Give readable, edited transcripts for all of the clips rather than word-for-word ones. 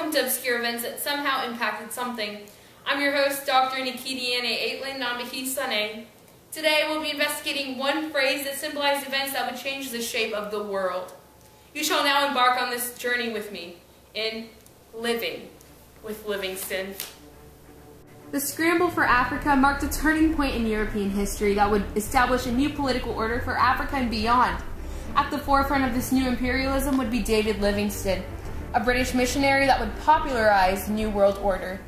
welcome to Obscure Events that somehow impacted something. I'm your host, Dr. Nikitiane Aitlin Namahi. Today we'll be investigating one phrase that symbolized events that would change the shape of the world. You shall now embark on this journey with me in Living with Livingstone. The scramble for Africa marked a turning point in European history that would establish a new political order for Africa and beyond. At the forefront of this new imperialism would be David Livingstone, a British missionary that would popularize the New World Order.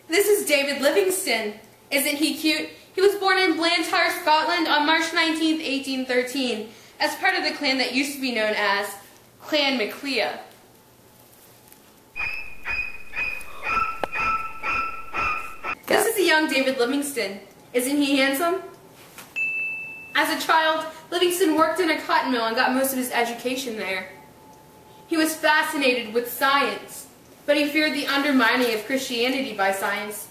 This is David Livingstone. Isn't he cute? He was born in Blantyre, Scotland on March 19, 1813, as part of the clan that used to be known as Clan MacLea. This is the young David Livingstone. Isn't he handsome? As a child, Livingstone worked in a cotton mill and got most of his education there. He was fascinated with science, but he feared the undermining of Christianity by science.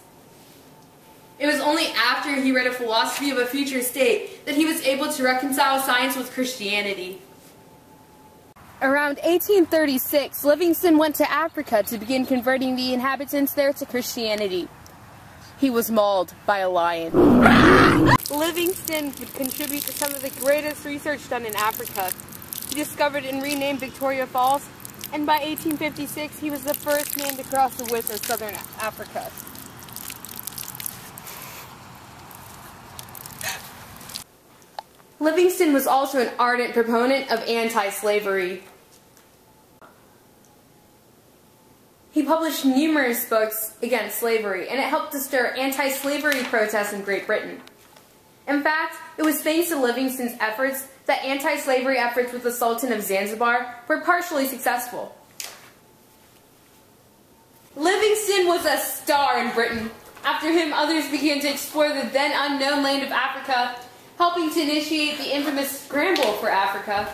It was only after he read A Philosophy of a Future State that he was able to reconcile science with Christianity. Around 1836, Livingstone went to Africa to begin converting the inhabitants there to Christianity. He was mauled by a lion. Livingstone would contribute to some of the greatest research done in Africa. He discovered and renamed Victoria Falls, and by 1856 he was the first man to cross the width of southern Africa. Livingstone was also an ardent proponent of anti-slavery. He published numerous books against slavery, and it helped to stir anti-slavery protests in Great Britain. In fact, it was thanks to Livingstone's efforts that anti-slavery efforts with the Sultan of Zanzibar were partially successful. Livingstone was a star in Britain. After him, others began to explore the then unknown land of Africa, helping to initiate the infamous Scramble for Africa.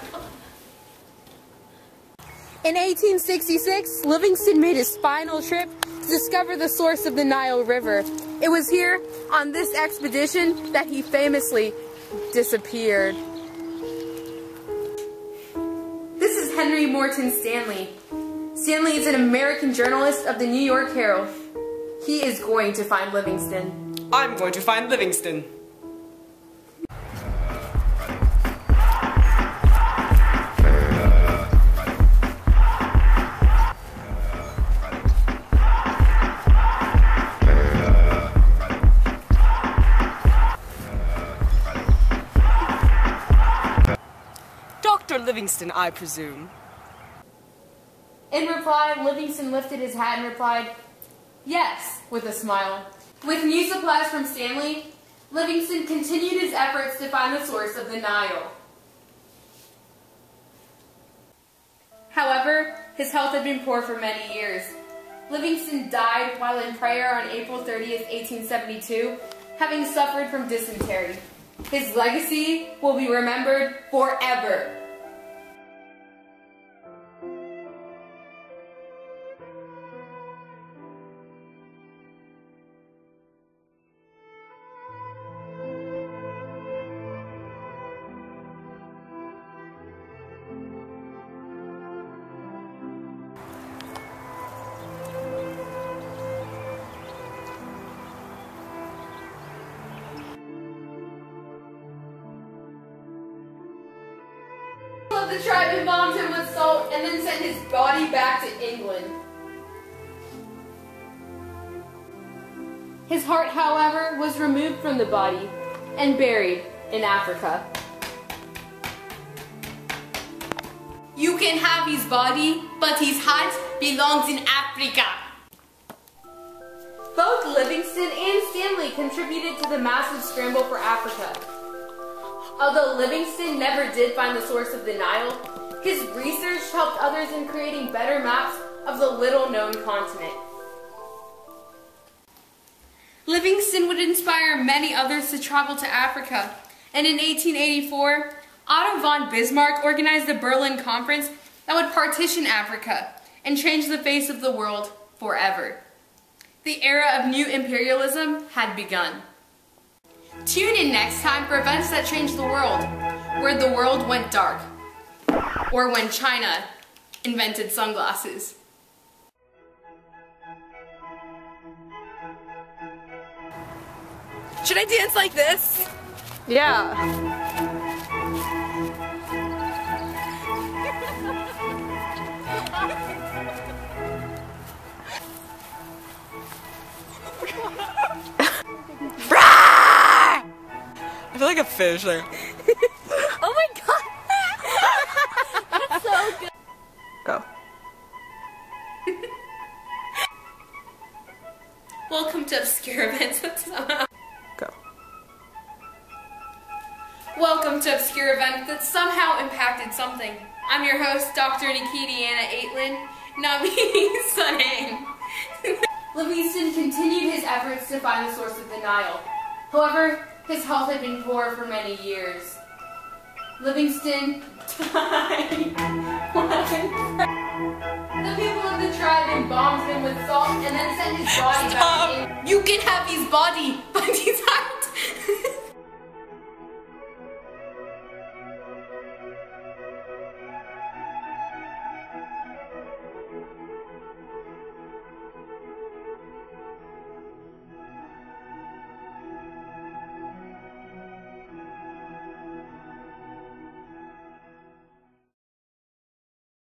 In 1866, Livingstone made his final trip to discover the source of the Nile River. It was here, on this expedition, that he famously disappeared. This is Henry Morton Stanley. Stanley is an American journalist of the New York Herald. He is going to find Livingstone. I'm going to find Livingstone. Dr. Livingstone, I presume. In reply, Livingstone lifted his hat and replied, "Yes," with a smile. With new supplies from Stanley, Livingstone continued his efforts to find the source of the Nile. However, his health had been poor for many years. Livingstone died while in prayer on April 30th, 1872, having suffered from dysentery. His legacy will be remembered forever. The tribe embalmed him with salt and then sent his body back to England. His heart, however, was removed from the body and buried in Africa. You can have his body, but his heart belongs in Africa. Both Livingstone and Stanley contributed to the massive scramble for Africa. Although Livingstone never did find the source of the Nile, his research helped others in creating better maps of the little-known continent. Livingstone would inspire many others to travel to Africa, and in 1884, Otto von Bismarck organized the Berlin Conference that would partition Africa and change the face of the world forever. The era of new imperialism had begun. Tune in next time for events that changed the world, where the world went dark, or when China invented sunglasses. Should I dance like this? Yeah. I feel like a fish there. Oh my god! That's so good. Go. Welcome to Obscure Events that somehow... Go. Welcome to Obscure Events that somehow impacted something. I'm your host, Dr. Nikitiana Aitlin, not me, Sun Hang. Livingstone continued his efforts to find the source of the Nile. However, his health had been poor for many years. Livingstone died. The people of the tribe embalmed him with salt and then sent his body back in. You can have his body, but his